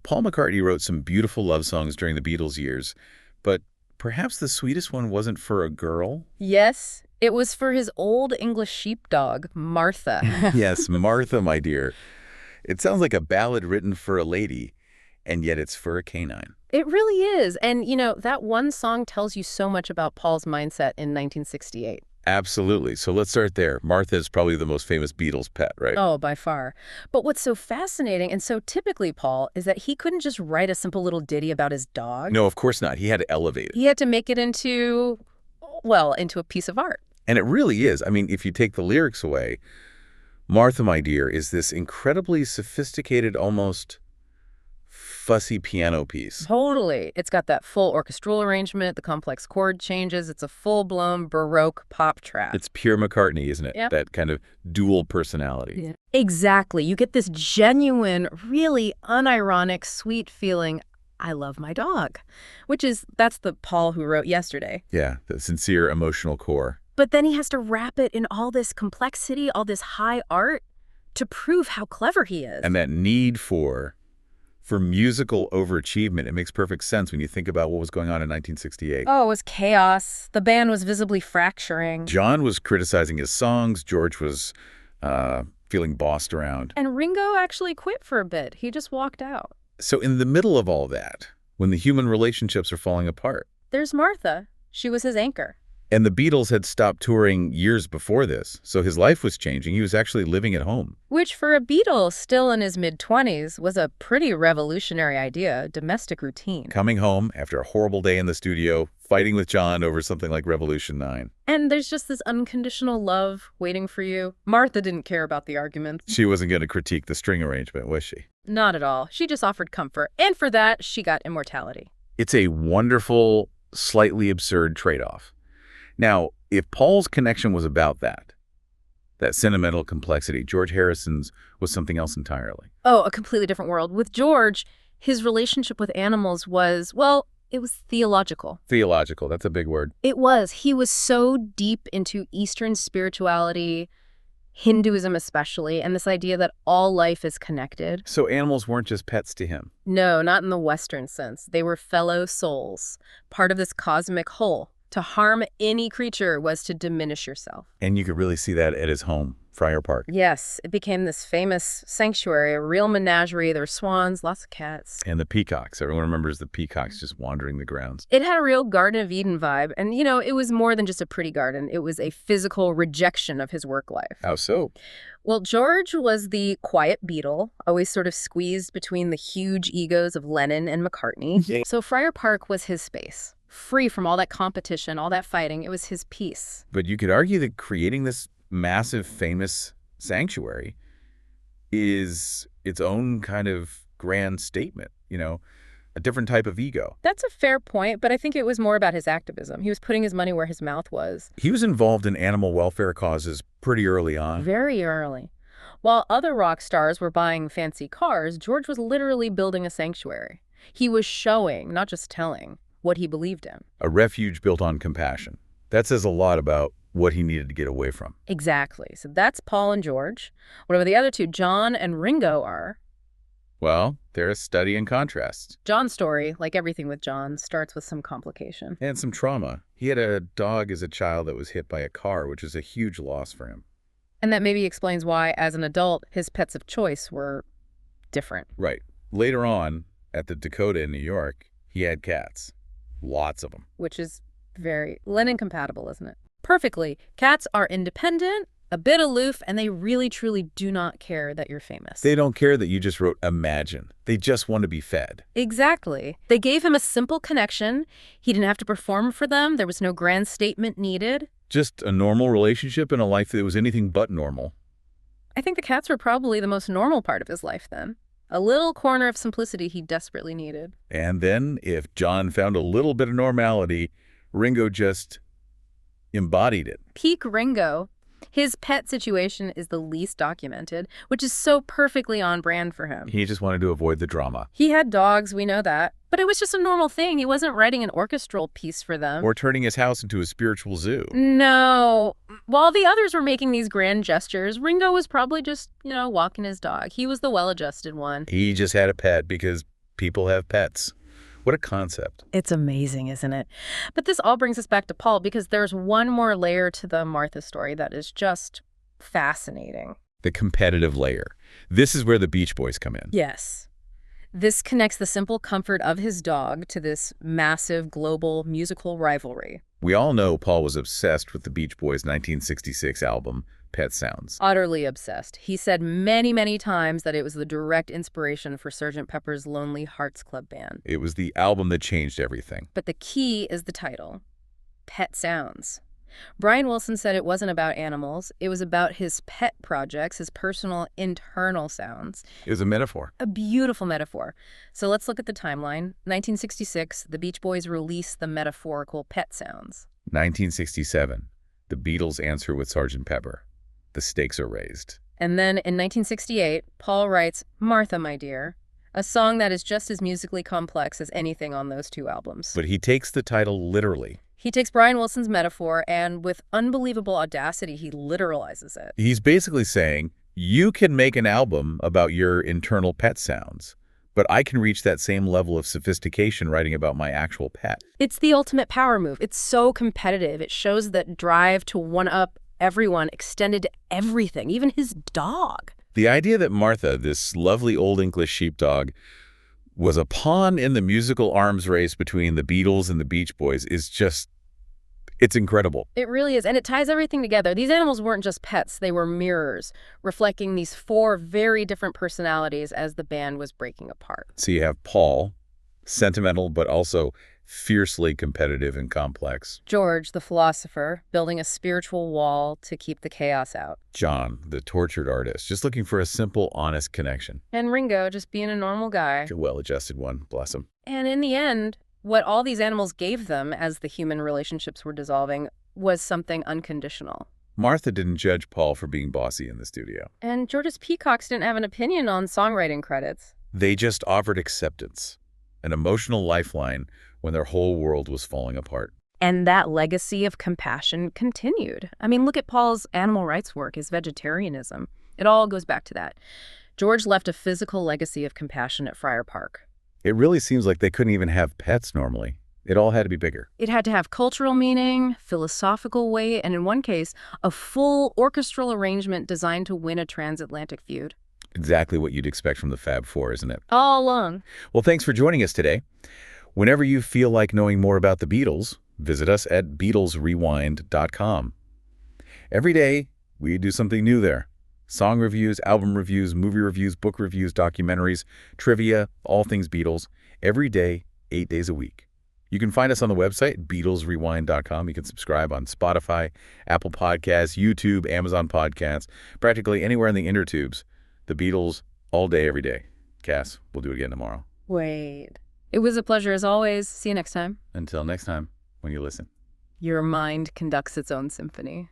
Paul McCartney wrote some beautiful love songs during the Beatles years, but perhaps the sweetest one wasn't for a girl? Yes, it was for his old English sheepdog, Martha. Yes, Martha, my dear. It sounds like a ballad written for a lady, and yet it's for a canine. It really is. And, that one song tells you so much about Paul's mindset in 1968. Absolutely. So let's start there. Martha is probably the most famous Beatles pet, right? Oh, by far. But what's so fascinating and so typically Paul is that he couldn't just write a simple little ditty about his dog. No, of course not. He had to elevate it. He had to make it into a piece of art. And it really is. I mean, if you take the lyrics away, Martha, my dear, is this incredibly sophisticated, almost fussy piano piece. Totally. It's got that full orchestral arrangement, the complex chord changes. It's a full-blown baroque pop track. It's pure McCartney, isn't it? Yep. That kind of dual personality. Yeah. Exactly. You get this genuine, really unironic, sweet feeling, I love my dog, that's the Paul who wrote Yesterday. Yeah, the sincere emotional core. But then he has to wrap it in all this complexity, all this high art to prove how clever he is. And that need for musical overachievement, it makes perfect sense when you think about what was going on in 1968. Oh, it was chaos. The band was visibly fracturing. John was criticizing his songs. George was feeling bossed around. And Ringo actually quit for a bit. He just walked out. So in the middle of all that, when the human relationships are falling apart, there's Martha. She was his anchor. And the Beatles had stopped touring years before this, so his life was changing. He was actually living at home. Which, for a Beatle still in his mid-20s, was a pretty revolutionary idea, domestic routine. Coming home after a horrible day in the studio, fighting with John over something like Revolution 9. And there's just this unconditional love waiting for you. Martha didn't care about the arguments. She wasn't going to critique the string arrangement, was she? Not at all. She just offered comfort. And for that, she got immortality. It's a wonderful, slightly absurd trade-off. Now, if Paul's connection was about that sentimental complexity, George Harrison's was something else entirely. Oh, a completely different world. With George, his relationship with animals was, it was theological. Theological, that's a big word. It was. He was so deep into Eastern spirituality, Hinduism especially, and this idea that all life is connected. So animals weren't just pets to him? No, not in the Western sense. They were fellow souls, part of this cosmic whole. To harm any creature was to diminish yourself. And you could really see that at his home, Friar Park. Yes, it became this famous sanctuary, a real menagerie. There were swans, lots of cats. And the peacocks. Everyone remembers the peacocks just wandering the grounds. It had a real Garden of Eden vibe. And, it was more than just a pretty garden. It was a physical rejection of his work life. How so? Well, George was the quiet Beatle, always sort of squeezed between the huge egos of Lennon and McCartney. Yeah. So Friar Park was his space. Free from all that competition, all that fighting. It was his peace. But you could argue that creating this massive, famous sanctuary is its own kind of grand statement, a different type of ego. That's a fair point, but I think it was more about his activism. He was putting his money where his mouth was. He was involved in animal welfare causes pretty early on. Very early. While other rock stars were buying fancy cars, George was literally building a sanctuary. He was showing, not just telling, what he believed in. A refuge built on compassion. That says a lot about what he needed to get away from. Exactly. So that's Paul and George. Whatever the other two, John and Ringo, are... Well, they're a study in contrast. John's story, like everything with John, starts with some complication. And some trauma. He had a dog as a child that was hit by a car, which is a huge loss for him. And that maybe explains why, as an adult, his pets of choice were different. Right. Later on, at the Dakota in New York, he had cats. Lots of them. Which is very Lennon compatible, isn't it? Perfectly. Cats are independent, a bit aloof, and they really, truly do not care that you're famous. They don't care that you just wrote Imagine. They just want to be fed. Exactly. They gave him a simple connection. He didn't have to perform for them. There was no grand statement needed. Just a normal relationship and a life that was anything but normal. I think the cats were probably the most normal part of his life then. A little corner of simplicity he desperately needed. And then, if John found a little bit of normality, Ringo just embodied it. Peak Ringo. His pet situation is the least documented, which is so perfectly on brand for him. He just wanted to avoid the drama. He had dogs, we know that. But it was just a normal thing. He wasn't writing an orchestral piece for them. Or turning his house into a spiritual zoo. No. While the others were making these grand gestures, Ringo was probably just, walking his dog. He was the well-adjusted one. He just had a pet because people have pets. What a concept. It's amazing, isn't it? But this all brings us back to Paul because there's one more layer to the Martha story that is just fascinating. The competitive layer. This is where the Beach Boys come in. Yes. This connects the simple comfort of his dog to this massive global musical rivalry. We all know Paul was obsessed with the Beach Boys' 1966 album, Pet Sounds. Utterly obsessed. He said many, many times that it was the direct inspiration for Sgt. Pepper's Lonely Hearts Club Band. It was the album that changed everything. But the key is the title, Pet Sounds. Brian Wilson said it wasn't about animals. It was about his pet projects, his personal internal sounds. It was a metaphor. A beautiful metaphor. So let's look at the timeline. 1966, the Beach Boys released the metaphorical Pet Sounds. 1967, the Beatles answer with Sgt. Pepper. The stakes are raised. And then in 1968, Paul writes Martha, My Dear, a song that is just as musically complex as anything on those two albums. But he takes the title literally. He takes Brian Wilson's metaphor and with unbelievable audacity, he literalizes it. He's basically saying, you can make an album about your internal pet sounds, but I can reach that same level of sophistication writing about my actual pet. It's the ultimate power move. It's so competitive. It shows that drive to one-up everyone extended to everything, even his dog. The idea that Martha, this lovely old English sheepdog, was a pawn in the musical arms race between the Beatles and the Beach Boys is just, it's incredible. It really is, and it ties everything together. These animals weren't just pets, they were mirrors, reflecting these four very different personalities as the band was breaking apart. So you have Paul, sentimental but also fiercely competitive and complex. George, the philosopher, building a spiritual wall to keep the chaos out. John, the tortured artist, just looking for a simple, honest connection. And Ringo, just being a normal guy. A well-adjusted one, bless him. And in the end, what all these animals gave them as the human relationships were dissolving was something unconditional. Martha didn't judge Paul for being bossy in the studio. And George's peacocks didn't have an opinion on songwriting credits. They just offered acceptance, an emotional lifeline when their whole world was falling apart. And that legacy of compassion continued. I mean, look at Paul's animal rights work, his vegetarianism. It all goes back to that. George left a physical legacy of compassion at Friar Park. It really seems like they couldn't even have pets normally. It all had to be bigger. It had to have cultural meaning, philosophical weight, and in one case, a full orchestral arrangement designed to win a transatlantic feud. Exactly what you'd expect from the Fab Four, isn't it? All along. Well, thanks for joining us today. Whenever you feel like knowing more about the Beatles, visit us at BeatlesRewind.com. Every day, we do something new there. Song reviews, album reviews, movie reviews, book reviews, documentaries, trivia, all things Beatles. Every day, 8 days a week. You can find us on the website, BeatlesRewind.com. You can subscribe on Spotify, Apple Podcasts, YouTube, Amazon Podcasts, practically anywhere in the intertubes. The Beatles, all day, every day. Cass, we'll do it again tomorrow. Wait. It was a pleasure as always. See you next time. Until next time, when you listen. Your mind conducts its own symphony.